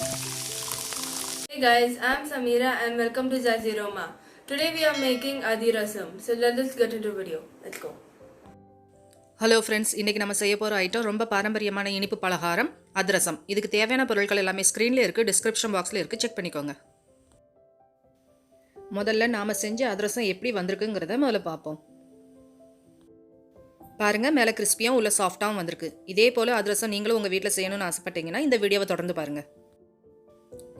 Hey guys, I'm Samira and welcome to Jazzy Aroma. Today we are making Adirasam. So let us get into the video. Let's go. Hello friends, இன்றைக்கி நம்ம செய்ய போகிற item ரொம்ப பாரம்பரியமான இனிப்பு பலகாரம் அதிரசம். இதுக்கு தேவையான பொருட்கள் எல்லாமே ஸ்க்ரீனில் இருக்குது, டிஸ்கிரிப்ஷன் பாக்ஸில் இருக்குது, செக் பண்ணிக்கோங்க. முதல்ல நாம் செஞ்ச அதிரசம் எப்படி வந்திருக்குங்கிறத முதல்ல பார்ப்போம். பாருங்கள், மேலே கிறிஸ்பியாகவும் உள்ள சாஃப்டாகவும் வந்திருக்கு. இதே போல் அதிரசம் நீங்களும் உங்கள் வீட்டில் செய்யணும்னு ஆசைப்பட்டீங்கன்னா இந்த வீடியோவை தொடர்ந்து பாருங்கள்.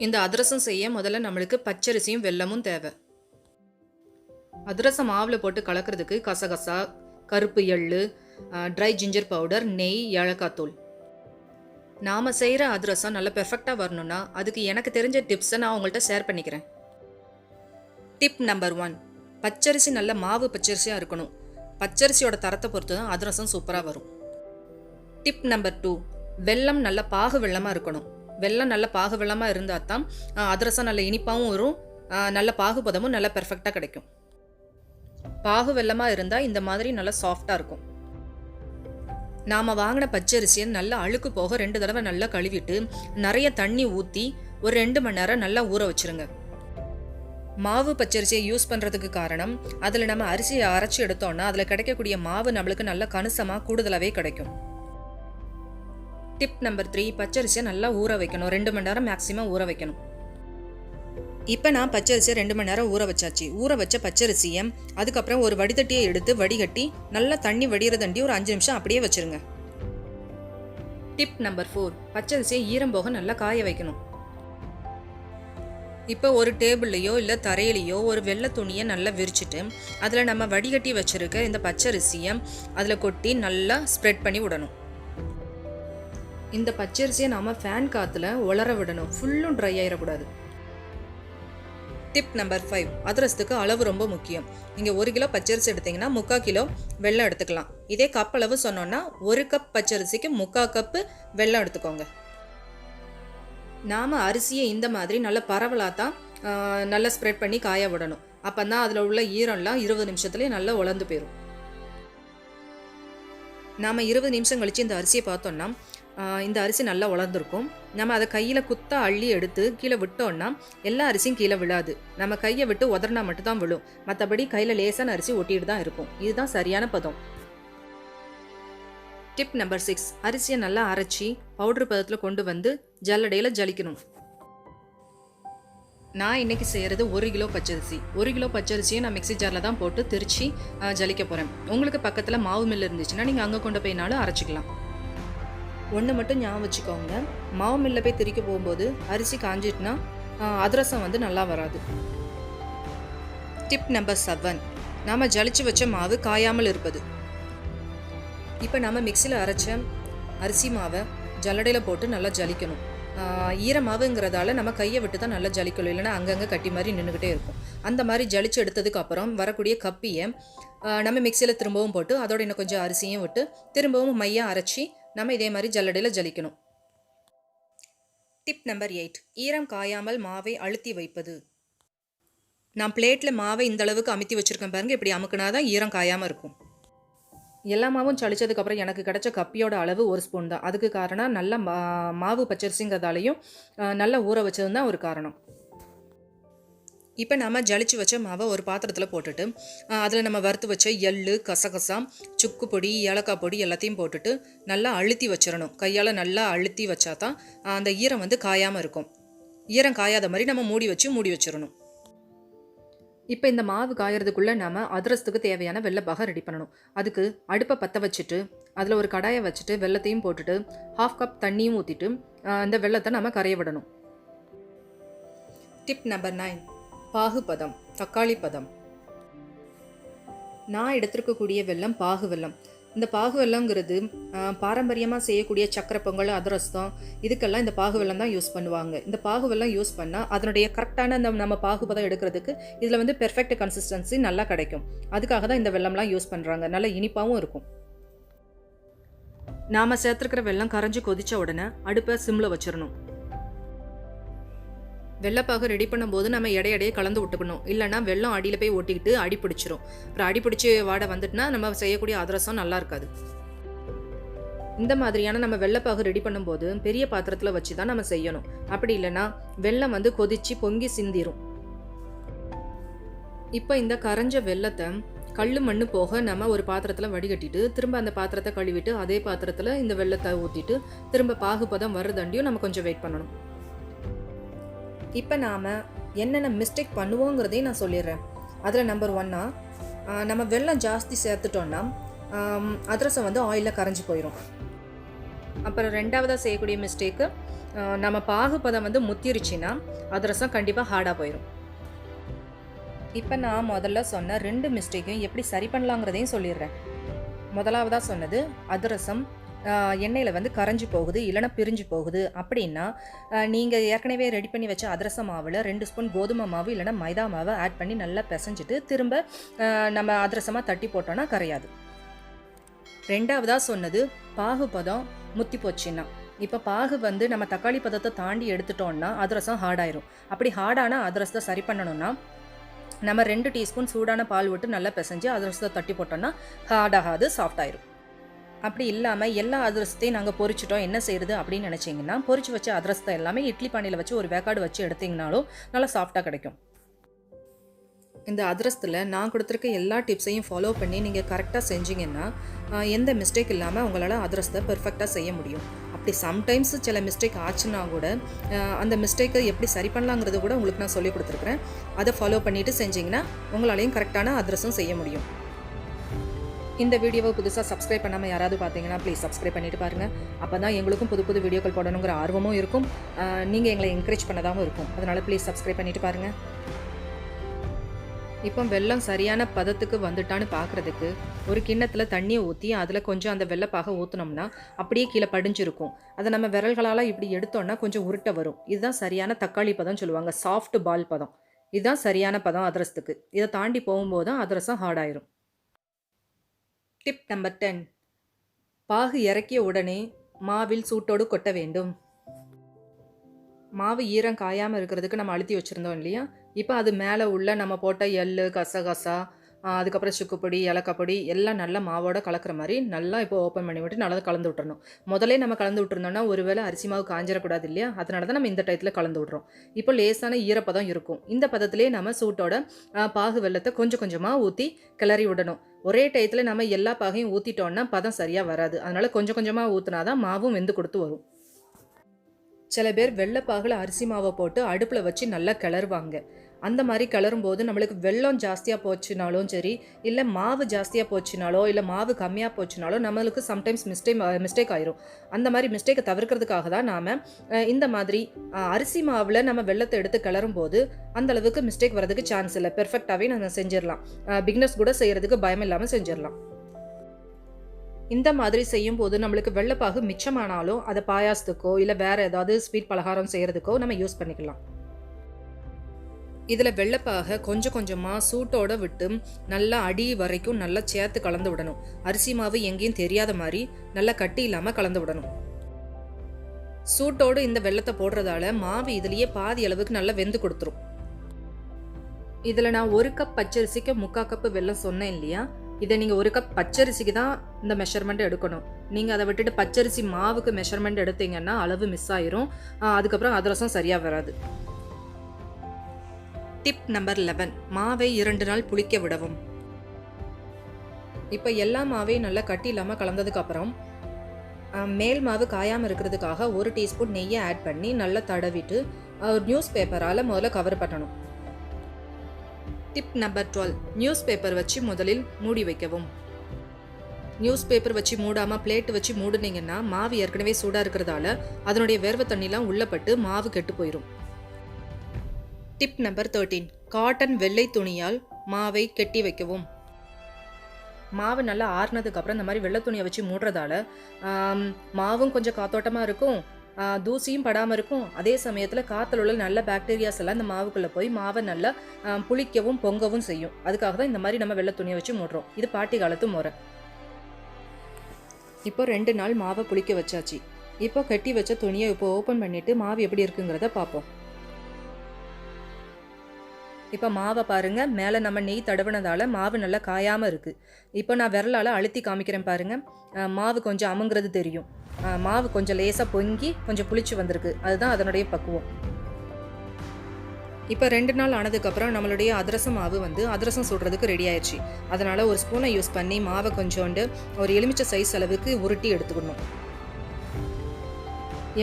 இந்த அதிரசம் செய்ய முதல்ல நம்மளுக்கு பச்சரிசியும் வெல்லமும் தேவை. அதிரசம் மாவில் போட்டு கலக்கிறதுக்கு கசகசா, கருப்பு எள்ளு, ட்ரை ஜிஞ்சர் பவுடர், நெய், ஏலக்காய் தூள். நாம் செய்கிற அதிரசம் நல்லா பெர்ஃபெக்டாக வரணும்னா அதுக்கு எனக்கு தெரிஞ்ச டிப்ஸை நான் உங்கள்கிட்ட ஷேர் பண்ணிக்கிறேன். டிப் நம்பர் 1, பச்சரிசி நல்ல மாவு பச்சரிசியாக இருக்கணும். பச்சரிசியோட தரத்தை பொறுத்து தான் அதிரசம் சூப்பராக வரும். டிப் நம்பர் 2, வெல்லம் நல்ல பாகு வெல்லமாக இருக்கணும். வெல்லம் நல்ல பாகு வெல்லமாக இருந்தால் தான் அதிரசம் நல்ல இனிப்பாகவும் வரும், நல்ல பாகுபதமும் நல்ல பெர்ஃபெக்டாக கிடைக்கும். பாகு வெல்லமாக இருந்தால் இந்த மாதிரி நல்லா சாஃப்டாக இருக்கும். நாம் வாங்கின பச்சரிசியை நல்லா அழுக்கு போக 2 தடவை நல்லா கழுவிட்டு நிறைய தண்ணி ஊற்றி ஒரு 2 மணி நேரம் நல்லா ஊற வச்சுருங்க. மாவு பச்சரிசியை யூஸ் பண்ணுறதுக்கு காரணம், அதில் நம்ம அரிசியை அரைச்சி எடுத்தோன்னா அதில் கிடைக்கக்கூடிய மாவு நம்மளுக்கு நல்ல கணிசமாக கூடுதலாகவே கிடைக்கும். டிப் நம்பர் 3, பச்சரிசியை நல்லா ஊற வைக்கணும். 2 மணி நேரம் மேக்ஸிமம் ஊற வைக்கணும். இப்போ நான் பச்சரிசியை 2 மணி நேரம் ஊற வச்சாச்சு. ஊற வச்ச பச்சரிசியை அதுக்கப்புறம் ஒரு வடிதட்டியை எடுத்து வடிகட்டி நல்லா தண்ணி வடிகிற தண்டி ஒரு 5 நிமிஷம் அப்படியே வச்சுருங்க. டிப் நம்பர் 4, பச்சரிசியை ஈரம் போக நல்லா காய வைக்கணும். இப்போ ஒரு டேபிள்லையோ இல்லை தரையிலையோ ஒரு வெள்ளை துணியை நல்லா விரிச்சிட்டு அதில் நம்ம வடிகட்டி வச்சுருக்க இந்த பச்சரிசியை அதில் கொட்டி நல்லா ஸ்ப்ரெட் பண்ணி விடணும். இந்த பச்சரிசியை நாம் ஃபேன் காற்றுல உலர விடணும், ஃபுல்லும் ட்ரை ஆகிடக்கூடாது. டிப் நம்பர் 5, அதிரசத்துக்கு அளவு ரொம்ப முக்கியம். நீங்கள் 1 கிலோ பச்சரிசி எடுத்தீங்கன்னா 3/4 கிலோ வெல்லம் எடுத்துக்கலாம். இதே கப் அளவு சொன்னோன்னா 1 கப் பச்சரிசிக்கு 3/4 கப்பு வெல்லம் எடுத்துக்கோங்க. நாம் அரிசியை இந்த மாதிரி நல்லா பரவலாக தான் நல்லா ஸ்ப்ரெட் பண்ணி காய விடணும். அப்போ தான் அதில் உள்ள ஈரம்லாம் 20 நிமிஷத்துலேயே நல்லா உலர்ந்து போயிடும். நாம் 20 நிமிஷம் கழித்து இந்த அரிசியை பார்த்தோன்னா இந்த அரிசி நல்லா உலர்ந்துருக்கும். நம்ம அதை கையில் குத்தா அள்ளி எடுத்து கீழே விட்டோன்னா எல்லா அரிசியும் கீழே விழாது. நம்ம கையை விட்டு உதறினா மட்டும்தான் விழும், மற்றபடி கையில் லேசான அரிசி ஒட்டிட்டு தான் இருக்கும். இதுதான் சரியான பதம். டிப் நம்பர் 6, அரிசியை நல்லா அரைச்சி பவுட்ரு பதத்தில் கொண்டு வந்து ஜல்லடையில் ஜலிக்கணும். நான் இன்றைக்கி செய்கிறது 1 கிலோ பச்சரிசி. 1 கிலோ பச்சரிசியை நான் மிக்ஸி ஜாரில் தான் போட்டு திரிச்சு ஜலிக்க போகிறேன். உங்களுக்கு பக்கத்தில் மாவு மில் இருந்துச்சுன்னா நீங்கள் அங்கே கொண்டு போயினாலும் அரைச்சிக்கலாம். ஒன்று மட்டும் ஞாபகம் வச்சுக்கோங்க, மாவு மில்ல போய் திரிக்க போகும்போது அரிசி காஞ்சிட்டுனா அதிரசம் வந்து நல்லா வராது. டிப் நம்பர் 7, நாம் ஜலிச்சு வச்ச மாவு காயாமல் இருப்பது. இப்போ நம்ம மிக்சியில் அரைச்ச அரிசி மாவை ஜல்லடையில் போட்டு நல்லா ஜலிக்கணும். ஈரமாவுங்கிறதால நம்ம கையை விட்டு தான் நல்லா ஜலிக்கணும், இல்லைன்னா அங்கங்கே கட்டி மாதிரி நின்றுக்கிட்டே இருக்கும். அந்த மாதிரி ஜலிச்சு எடுத்ததுக்கு அப்புறம் வரக்கூடிய கப்பியை நம்ம மிக்சியில் திரும்பவும் போட்டு அதோட இன்னும் கொஞ்சம் அரிசியும் விட்டு திரும்பவும் மையாக அரைச்சி நம்ம இதே மாதிரி ஜல்லடையில் ஜலிக்கணும். டிப் நம்பர் 8, ஈரம் காயாமல் மாவை அழுத்தி வைப்பது. நான் பிளேட்டில் மாவை இந்த அளவுக்கு அமுத்தி வச்சுருக்கேன் பாருங்கள். இப்படி அமுக்குனா தான் ஈரம் காயாமல் இருக்கும். எல்லா மாவும் சளிச்சதுக்கப்புறம் எனக்கு கிடச்ச கப்பியோட அளவு 1 ஸ்பூன் தான். அதுக்கு காரணம் நல்ல மாவு பச்சரிசிங்கிறதாலையும் நல்லா ஊற வச்சது தான் ஒரு காரணம். இப்போ நம்ம ஜலிச்சு வச்ச மாவை ஒரு பாத்திரத்தில் போட்டுட்டு அதில் நம்ம வறுத்து வச்ச எள்ளு, கசகசா, சுக்கு பொடி, ஏலக்காய் பொடி எல்லாத்தையும் போட்டுட்டு நல்லா அழுத்தி வச்சிடணும். கையால் நல்லா அழுத்தி வச்சா தான் அந்த ஈரம் வந்து காயாமல் இருக்கும். ஈரம் காயாத மாதிரி நம்ம மூடி வச்சிடணும். இப்போ இந்த மாவு காயறதுக்குள்ளே நம்ம அதிரசத்துக்கு தேவையான வெள்ளைப்பாக ரெடி பண்ணணும். அதுக்கு அடுப்பை பற்ற வச்சுட்டு அதில் ஒரு கடாயை வச்சுட்டு வெள்ளத்தையும் போட்டுட்டு 1/2 கப் தண்ணியும் ஊற்றிட்டு இந்த வெள்ளத்தை நம்ம கரைய விடணும். டிப் நம்பர் 9, பாகு பதம், தக்காளி பதம். நான் எடுத்துருக்கக்கூடிய வெல்லம் பாகு வெல்லம். இந்த பாகு வெல்லங்கிறது பாரம்பரியமாக செய்யக்கூடிய சக்கரை பொங்கல், அதிரசம் இதுக்கெல்லாம் இந்த பாகு வெல்லம் தான் யூஸ் பண்ணுவாங்க. இந்த பாகு வெல்லம் யூஸ் பண்ணால் அதனுடைய கரெக்டான நம்ம பாகுபதம் எடுக்கிறதுக்கு இதில் வந்து பெர்ஃபெக்ட் கன்சிஸ்டன்சி நல்லா கிடைக்கும். அதுக்காக தான் இந்த வெல்லம்லாம் யூஸ் பண்ணுறாங்க. நல்லா இனிப்பாகவும் இருக்கும். நாம் சேர்த்துருக்கிற வெல்லம் கரைஞ்சி கொதித்த உடனே அடுப்பை சிம்மில் வச்சிடணும். வெள்ளைப்பாகு ரெடி பண்ணும்போது நம்ம இடையே கலந்து விட்டுக்கணும், இல்லைன்னா வெள்ளம் அடியில் போய் ஒட்டிக்கிட்டு அடி பிடிச்சிரும். அப்புறம் அடி பிடிச்சி வாடை வந்துட்டுனா நம்ம செய்யக்கூடிய அதிரசம் நல்லா இருக்காது. இந்த மாதிரியான நம்ம வெள்ளைப்பாகு ரெடி பண்ணும்போது பெரிய பாத்திரத்தில் வச்சு தான் நம்ம செய்யணும். அப்படி இல்லைன்னா வெல்லம் வந்து கொதிச்சு பொங்கி சிந்திரும். இப்போ இந்த கரைஞ்ச வெல்லத்தை கல் மண்ணு போக நம்ம ஒரு பாத்திரத்தில் வடிகட்டிட்டு திரும்ப அந்த பாத்திரத்தை கழுவிட்டு அதே பாத்திரத்தில் இந்த வெல்லத்தை ஊற்றிட்டு திரும்ப பாகுபதம் வர்றதாண்டியும் நம்ம கொஞ்சம் வெயிட் பண்ணணும். இப்போ நாம் என்னென்ன மிஸ்டேக் பண்ணுவோங்கிறதையும் நான் சொல்லிடுறேன். அதில் நம்பர் 1 நம்ம வெல்லம் ஜாஸ்தி சேர்த்துட்டோன்னா அதிரசம் வந்து ஆயிலில் கரைஞ்சி போயிடும். அப்புறம் 2வதாக செய்யக்கூடிய மிஸ்டேக்கு, நம்ம பாகுபதம் வந்து முத்திருச்சுன்னா அதிரசம் கண்டிப்பாக ஹார்டாக போயிடும். இப்போ நான் முதல்ல சொன்ன 2 மிஸ்டேக்கையும் எப்படி சரி பண்ணலாங்கிறதையும் சொல்லிடுறேன். முதலாவதாக சொன்னது அதிரசம் எண்ணெயில் வந்து கரைஞ்சி போகுது இல்லைனா பிரிஞ்சு போகுது அப்படின்னா நீங்கள் ஏற்கனவே ரெடி பண்ணி வச்ச அதிரச மாவில் 2 ஸ்பூன் கோதுமை மாவு இல்லைனா மைதா மாவை ஆட் பண்ணி நல்லா பிசைஞ்சிட்டு திரும்ப நம்ம அதிரசமாக தட்டி போட்டோன்னா கரையாது. 2வதாக சொன்னது பாகுபதம் முத்தி போச்சுன்னா, இப்போ பாகு வந்து நம்ம தக்காளி பதத்தை தாண்டி எடுத்துட்டோம்னா அதிரசம் ஹார்டாயிரும். அப்படி ஹார்டான அதிரசத்தை சரி பண்ணணும்னா நம்ம 2 டீஸ்பூன் சூடான பால் விட்டு நல்லா பிசைஞ்சு அதிரசத்தை தட்டி போட்டோம்னா ஹார்டாகாது, சாஃப்ட் ஆயிரும். அப்படி இல்லாமல் எல்லா அதிரசத்தையும் நாங்கள் பொரிச்சிட்டோம் என்ன செய்யுது அப்படின்னு நினச்சிங்கன்னா பொரிச்சு வச்ச அதிரசத்தை எல்லாமே இட்லி பானையில் வச்சு ஒரு வேக்காடு வச்சு எடுத்திங்கனாலும் நல்லா சாஃப்டாக கிடைக்கும். இந்த அதிரசத்தில் நான் கொடுத்துருக்க எல்லா டிப்ஸையும் ஃபாலோ பண்ணி நீங்கள் கரெக்டாக செஞ்சிங்கன்னா எந்த மிஸ்டேக் இல்லாமல் உங்களால் அதிரசத்தை பெர்ஃபெக்டாக செய்ய முடியும். அப்படி சம்டைம்ஸ் சில மிஸ்டேக் ஆச்சுன்னா கூட அந்த மிஸ்டேக்கை எப்படி சரி பண்ணலாங்கிறது கூட உங்களுக்கு நான் சொல்லி கொடுத்துருக்குறேன். அதை ஃபாலோ பண்ணிவிட்டு செஞ்சிங்கன்னா உங்களாலையும் கரெக்டான அதிரசம் செய்ய முடியும். இந்த வீடியோவை புதுசாக சப்ஸ்கிரைப் பண்ணாமல் யாராவது பார்த்தீங்கன்னா ப்ளீஸ் சப்ஸ்கிரைப் பண்ணிவிட்டு பாருங்கள். அப்போ தான் எங்களுக்கும் புது புது வீடியோக்கள் போடணுங்கிற ஆர்வமும் இருக்கும், நீங்கள் எங்களை என்கரேஜ் பண்ணதாகவும் இருக்கும். அதனால் ப்ளீஸ் சப்ஸ்கிரைப் பண்ணிவிட்டு பாருங்கள். இப்போ வெல்லம் சரியான பதத்துக்கு வந்துட்டான்னு பார்க்குறதுக்கு ஒரு கிண்ணத்தில் தண்ணியை ஊற்றி அதில் கொஞ்சம் அந்த வெள்ளைப்பாக ஊற்றினோம்னா அப்படியே கீழே படிஞ்சிருக்கும். அதை நம்ம விரல்களால் இப்படி எடுத்தோன்னா கொஞ்சம் உருட்டை வரும். இதுதான் சரியான தக்காளி பதம் சொல்லுவாங்க, சாஃப்ட் பால் பதம். இதுதான் சரியான பதம் அதிரசத்துக்கு. இதை தாண்டி போகும்போது தான் அதிரசம் ஹார்டாயிரும். டிப் நம்பர் 10, பாகு இறக்கிய உடனே மாவில் சூட்டோடு கொட்ட வேண்டும். மாவு ஈரம் காயாமல் இருக்கிறதுக்கு நம்ம அழுத்தி வச்சுருந்தோம் இல்லையா, இப்போ அது மேலே உள்ள நம்ம போட்ட எள், கசகசா, அதுக்கப்புறம் சுக்குப்பொடி, ஏலக்காய் எல்லாம் நல்லா மாவோட கலக்கிற மாதிரி நல்லா இப்போ ஓப்பன் பண்ணி விட்டு நல்லா கலந்து விட்டுறணும். முதலே நம்ம கலந்து விட்டுருந்தோம்னா ஒருவேளை அரிசி மாவு காஞ்சிடக்கூடாது இல்லையா, அதனால தான் நம்ம இந்த டயத்தில் கலந்து விட்றோம். இப்போ லேசான ஈரப்பதம் இருக்கும். இந்த பதத்திலே நம்ம சூட்டோட பாகு வெல்லத்தை கொஞ்சம் கொஞ்சமாக ஊற்றி கிளறி விடணும். ஒரே டயத்தில் நம்ம எல்லா பாகையும் ஊற்றிட்டோன்னா பதம் சரியாக வராது. அதனால் கொஞ்சம் கொஞ்சமாக ஊற்றினா தான் மாவும் வெந்து கொடுத்து வரும். சில பேர் வெள்ளைப்பாகில் அரிசி மாவை போட்டு அடுப்பில் வச்சு நல்லா கிளறுவாங்க. அந்த மாதிரி கிளறும்போது நம்மளுக்கு வெல்லம் ஜாஸ்தியாக போச்சுனாலும் சரி, இல்லை மாவு ஜாஸ்தியாக போச்சுனாலோ இல்லை மாவு கம்மியாக போச்சுனாலோ நம்மளுக்கு சம்டைம்ஸ் மிஸ்டேக் ஆயிரும். அந்த மாதிரி மிஸ்டேக்கை தவிர்க்கிறதுக்காக தான் நாம் இந்த மாதிரி அரிசி மாவில் நம்ம வெல்லத்தை எடுத்து கிளறும்போது அந்தளவுக்கு மிஸ்டேக் வரதுக்கு சான்ஸ் இல்லை. பெர்ஃபெக்டாகவே நம்ம செஞ்சிடலாம். பிகினர்ஸ் கூட செய்கிறதுக்கு பயம் இல்லாமல் செஞ்சிடலாம். இந்த மாதிரி செய்யும்போது நம்மளுக்கு வெள்ளைப்பாகு மிச்சமானாலும் அதை பாயாசத்துக்கோ இல்லை வேறு ஏதாவது ஸ்வீட் பலகாரம் செய்கிறதுக்கோ நம்ம யூஸ் பண்ணிக்கலாம். இதில் வெள்ளைப்பாக கொஞ்சம் கொஞ்சமாக சூட்டோட விட்டு நல்லா அடி வரைக்கும் நல்லா சேர்த்து கலந்து விடணும். அரிசி மாவு எங்கேயும் தெரியாத மாதிரி நல்லா கட்டி இல்லாமல் கலந்து விடணும். சூட்டோடு இந்த வெல்லத்தை போடுறதால மாவு இதுலேயே பாதி அளவுக்கு நல்லா வெந்து கொடுத்துரும். இதில் நான் 1 கப் பச்சரிசிக்கு 3/4 கப்பு வெல்லம் சொன்னேன் இல்லையா, இதை நீங்கள் 1 கப் பச்சரிசிக்கு தான் இந்த மெஷர்மெண்ட் எடுக்கணும். நீங்கள் அதை விட்டுட்டு பச்சரிசி மாவுக்கு மெஷர்மெண்ட் எடுத்தீங்கன்னா அளவு மிஸ் ஆயிரும். அதுக்கப்புறம் அதிரசம் சரியாக வராது. டிப் நம்பர் 11, மாவை 2 நாள் புளிக்க விடவும். இப்போ எல்லா மாவையும் நல்லா கட்டி இல்லாமல் கலந்ததுக்கப்புறம் மேல் மாவு காயாமல் இருக்கிறதுக்காக 1 டீஸ்பூன் நெய்யை ஆட் பண்ணி நல்லா தடவிட்டு நியூஸ் பேப்பரால் முதல்ல கவர் பண்ணணும். டிப் நம்பர் 12, நியூஸ் பேப்பர் வச்சு முதலில் மூடி வைக்கவும். நியூஸ் பேப்பர் வச்சு மூடாமல் பிளேட் வச்சு மூடுனீங்கன்னா மாவு ஏற்கனவே சூடாக இருக்கிறதால அதனுடைய வேர்வை தண்ணிலாம் உள்ளப்பட்டு மாவு கெட்டு போயிடும். டிப் நம்பர் 13, காட்டன் வெள்ளை துணியால் மாவை கெட்டி வைக்கவும். மாவு நல்லா ஆறுனதுக்கப்புறம் இந்த மாதிரி வெள்ளை துணியை வச்சு மூடுறதால மாவும் கொஞ்சம் காத்தோட்டமாக இருக்கும், தூசியும் படாமல் இருக்கும். அதே சமயத்தில் காற்றுல உள்ள நல்ல பாக்டீரியாஸ் எல்லாம் இந்த மாவுக்குள்ளே போய் மாவை நல்லா புளிக்கவும் பொங்கவும் செய்யும். அதுக்காக தான் இந்த மாதிரி நம்ம வெள்ளை துணியை வச்சு மூடுறோம். இது பாட்டி காலத்து முறை. இப்போ 2 நாள் மாவை புளிக்க வச்சாச்சு. இப்போ கட்டி வச்ச துணியை இப்போ ஓப்பன் பண்ணிவிட்டு மாவு எப்படி இருக்குங்கிறத பார்ப்போம். இப்போ மாவை பாருங்கள், மேலே நம்ம நெய் தடவினதால் மாவு நல்லா காயாமல் இருக்குது. இப்போ நான் விரலால் அழுத்தி காமிக்கிறேன் பாருங்கள், மாவு கொஞ்சம் அமுங்கிறது தெரியும். மாவு கொஞ்சம் லேசாக பொங்கி கொஞ்சம் புளிச்சு வந்திருக்கு. அதுதான் அதனுடைய பக்குவம். இப்போ 2 நாள் ஆனதுக்கப்புறம் நம்மளுடைய அதிரசம் மாவு வந்து அதிரசம் சுடுறதுக்கு ரெடி ஆயிடுச்சு. அதனால் ஒரு ஸ்பூனை யூஸ் பண்ணி மாவை கொஞ்சோண்டு ஒரு எலுமிச்சை சைஸ் அளவுக்கு உருட்டி எடுத்துக்கணும்.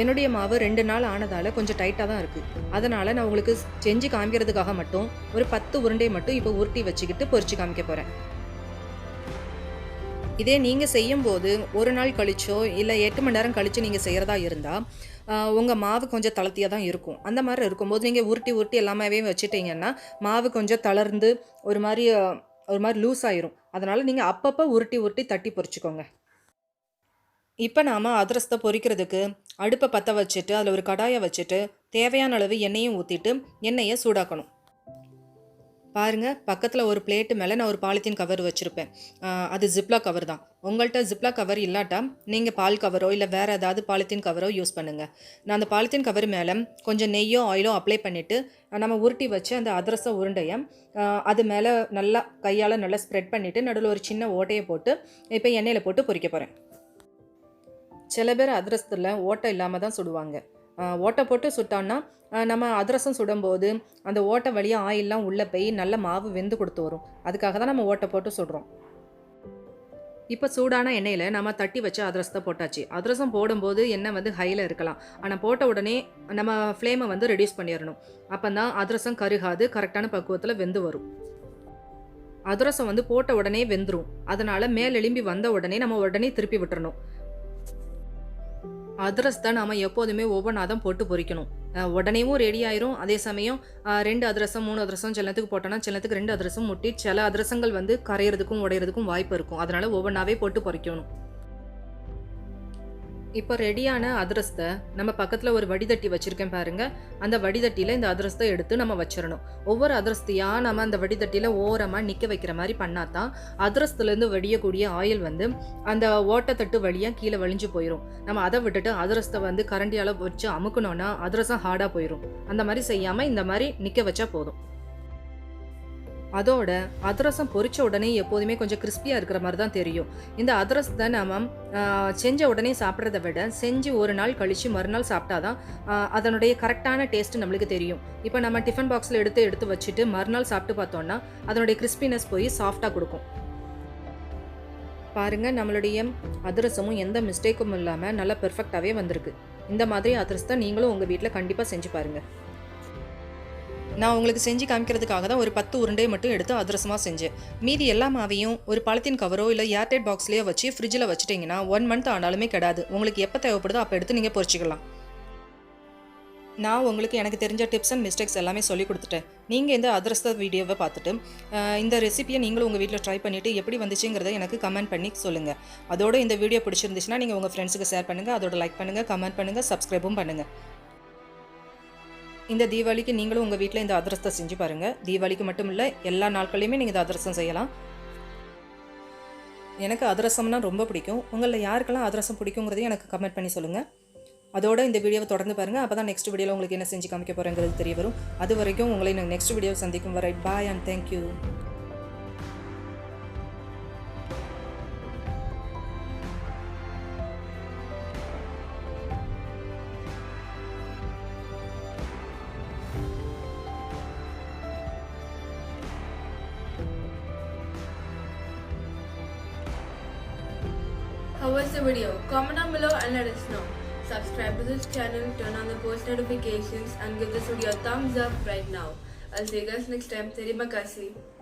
என்னுடைய மாவு 2 நாள் ஆனதால் கொஞ்சம் டைட்டாக தான் இருக்குது. அதனால் நான் உங்களுக்கு செஞ்சு காமிக்கிறதுக்காக மட்டும் ஒரு 10 உருண்டை மட்டும் இப்போ உருட்டி வச்சுக்கிட்டு பொரிச்சு காமிக்க போகிறேன். இதே நீங்கள் செய்யும்போது ஒரு நாள் கழிச்சோ இல்லை 8 மணி நேரம் கழித்து நீங்கள் செய்கிறதா இருந்தால் உங்கள் மாவு கொஞ்சம் தளர்த்தியாக தான் இருக்கும். அந்த மாதிரி இருக்கும்போது நீங்கள் உருட்டி எல்லாமே வச்சுட்டிங்கன்னா மாவு கொஞ்சம் தளர்ந்து ஒரு மாதிரி லூஸ் ஆயிரும். அதனால் நீங்கள் அப்பப்போ உருட்டி தட்டி பொரிச்சுக்கோங்க. இப்போ நாம் அதிரசத்தை பொரிக்கிறதுக்கு அடுப்பை பற்ற வச்சுட்டு அதில் ஒரு கடாயை வச்சுட்டு தேவையான அளவு எண்ணெயும் ஊற்றிட்டு எண்ணெயை சூடாக்கணும். பாருங்கள், பக்கத்தில் ஒரு பிளேட்டு மேலே நான் ஒரு பாலித்தீன் கவர் வச்சுருப்பேன். அது ஜிப்லாக் கவர் தான். உங்கள்கிட்ட ஜிப்லாக் கவர் இல்லாட்டா நீங்கள் பால் கவரோ இல்லை வேறு ஏதாவது பாலித்தீன் கவரோ யூஸ் பண்ணுங்கள். நான் அந்த பாலித்தீன் கவர் மேலே கொஞ்சம் நெய்யோ ஆயிலோ அப்ளை பண்ணிவிட்டு நம்ம உருட்டி வச்சு அந்த அதிரச உருண்டையை அது மேலே நல்லா கையால் நல்லா ஸ்ப்ரெட் பண்ணிவிட்டு நடுவில் ஒரு சின்ன ஓட்டையை போட்டு இப்போ எண்ணெயில் போட்டு பொரிக்க போகிறேன். சில பேர் அதிரசத்தில் ஓட்டை இல்லாமல் தான் சுடுவாங்க. ஓட்டை போட்டு சுட்டோன்னா நம்ம அதிரசம் சுடும்போது அந்த ஓட்டை வழியாக ஆயிலெலாம் உள்ளே போய் நல்ல மாவு வெந்து கொடுத்து வரும். அதுக்காக தான் நம்ம ஓட்டை போட்டு சுடுறோம். இப்போ சூடான எண்ணெயில் நம்ம தட்டி வச்ச அதிரசத்தை போட்டாச்சு. அதிரசம் போடும்போது எண்ணெய் வந்து ஹையில் இருக்கலாம். ஆனால் போட்ட உடனே நம்ம ஃப்ளேமை வந்து ரெடியூஸ் பண்ணிடணும். அப்போ தான் அதிரசம் கருகாது, கரெக்டான பக்குவத்தில் வெந்து வரும். அதிரசம் வந்து போட்ட உடனே வெந்துடும். அதனால் மேல் எலும்பி வந்த உடனே நம்ம உடனே திருப்பி விட்டுறணும். அதிரசத்தை நாம் எப்போதுமே ஒவ்வொன்றா தான் போட்டு பொரிக்கணும். உடனேவும் ரெடி ஆயிரும். அதே சமயம் 2 அதிரசம் 3 அதிரசம் சிலத்துக்கு போட்டோன்னா சிலத்துக்கு 2 அதிரசம் முட்டி சில அதிரசங்கள் வந்து கரையிறதுக்கும் உடையிறதுக்கும் வாய்ப்பு இருக்கும். அதனால் ஒவ்வொன்றாவே போட்டு பொரிக்கணும். இப்போ ரெடியான அதிரசத்தை நம்ம பக்கத்தில் ஒரு வடிதட்டி வச்சுருக்கேன் பாருங்கள். அந்த வடிதட்டியில் இந்த அதிரசத்தை எடுத்து நம்ம வச்சிடணும். ஒவ்வொரு அதிரசத்தையாக நம்ம அந்த வடிதட்டியில் ஓரமாக நிற்க வைக்கிற மாதிரி பண்ணால் தான் அதிரசத்துலேருந்து வடியக்கூடிய ஆயில் வந்து அந்த ஓட்டத்தட்டு வழியாக கீழே வழிஞ்சு போயிடும். நம்ம அதை விட்டுட்டு அதிரசத்தை வந்து கரண்டியால் வச்சு அமுக்கணும்னா அதிரசம் ஹார்டாக போயிடும். அந்த மாதிரி செய்யாமல் இந்த மாதிரி நிற்க வச்சா போதும். அதோட அதிரசம் பொரிச்ச உடனே எப்போதுமே கொஞ்சம் கிறிஸ்பியாக இருக்கிற மாதிரி தான் தெரியும். இந்த அதிரசத்தை நம்ம செஞ்ச உடனே சாப்பிட்றத விட செஞ்சு ஒரு நாள் கழித்து மறுநாள் சாப்பிட்டா தான் அதனுடைய கரெக்டான டேஸ்ட்டு நம்மளுக்கு தெரியும். இப்போ நம்ம டிஃபன் பாக்ஸில் எடுத்து வச்சுட்டு மறுநாள் சாப்பிட்டு பார்த்தோன்னா அதனுடைய கிறிஸ்பினஸ் போய் சாஃப்டாக கொடுக்கும். பாருங்கள், நம்மளுடைய அதிரசமும் எந்த மிஸ்டேக்கும் இல்லாமல் நல்லா பெர்ஃபெக்டாகவே வந்திருக்கு. இந்த மாதிரி அதிரசத்தை நீங்களும் உங்கள் வீட்டில் கண்டிப்பாக செஞ்சு பாருங்கள். நான் உங்களுக்கு செஞ்சு காமிக்கிறதுக்காக தான் ஒரு 10 உருண்டை மட்டும் எடுத்து அதிரசமாக செஞ்சேன். மீதி எல்லா மாவையும் ஒரு பாலித்தீன் கவரோ இல்லை ஏர்டைட் பாக்ஸ்லேயோ வச்சு ஃப்ரிட்ஜில் வச்சுட்டிங்கன்னா 1 மந்த் ஆனாலுமே கிடாது. உங்களுக்கு எப்போ தேவைப்படுதோ அப்போ எடுத்து நீங்கள் பொரிச்சிக்கலாம். நான் உங்களுக்கு எனக்கு தெரிஞ்ச டிப்ஸ் அண்ட் மிஸ்டேக்ஸ் எல்லாமே சொல்லி கொடுத்துட்டேன். நீங்கள் இந்த அதிரச வீடியோவை பார்த்துட்டு இந்த ரெசிபியை நீங்களும் உங்கள் வீட்டில் ட்ரை பண்ணிவிட்டு எப்படி வந்துச்சுங்கிறத எனக்கு கமெண்ட் பண்ணி சொல்லுங்கள். அதோட இந்த வீடியோ பிடிச்சிருந்துச்சுன்னா நீங்கள் உங்கள் ஃப்ரெண்ட்ஸுக்கு ஷேர் பண்ணுங்கள். அதோட லைக் பண்ணுங்கள், கமெண்ட் பண்ணுங்கள், சப்ஸ்கிரைபும் பண்ணுங்கள். இந்த தீபாவளிக்கு நீங்களும் உங்கள் வீட்டில் இந்த அதிரசத்தை செஞ்சு பாருங்கள். தீபாவளிக்கு மட்டும் இல்லை, எல்லா நாட்களையுமே நீங்கள் இந்த அதிரசம் செய்யலாம். எனக்கு அதிரசம்னா ரொம்ப பிடிக்கும். உங்களில் யாருக்கெல்லாம் அதிரசம் பிடிக்குங்கிறதையும் எனக்கு கமெண்ட் பண்ணி சொல்லுங்கள். அதோட இந்த வீடியோவை தொடர்ந்து பாருங்கள். அப்போ தான் நெக்ஸ்ட் வீடியோவில் உங்களுக்கு என்ன செஞ்சு காமிக்க போகிறேங்கிறது தெரிய வரும். அது வரைக்கும் உங்களை நான் நெக்ஸ்ட் வீடியோ சந்திக்கும் வரை bye and thank you. How was the video? Comment down below and let us know. Subscribe to this channel, turn on the post notifications and give this video a thumbs up right now. I'll see you guys next time. Terima kasih.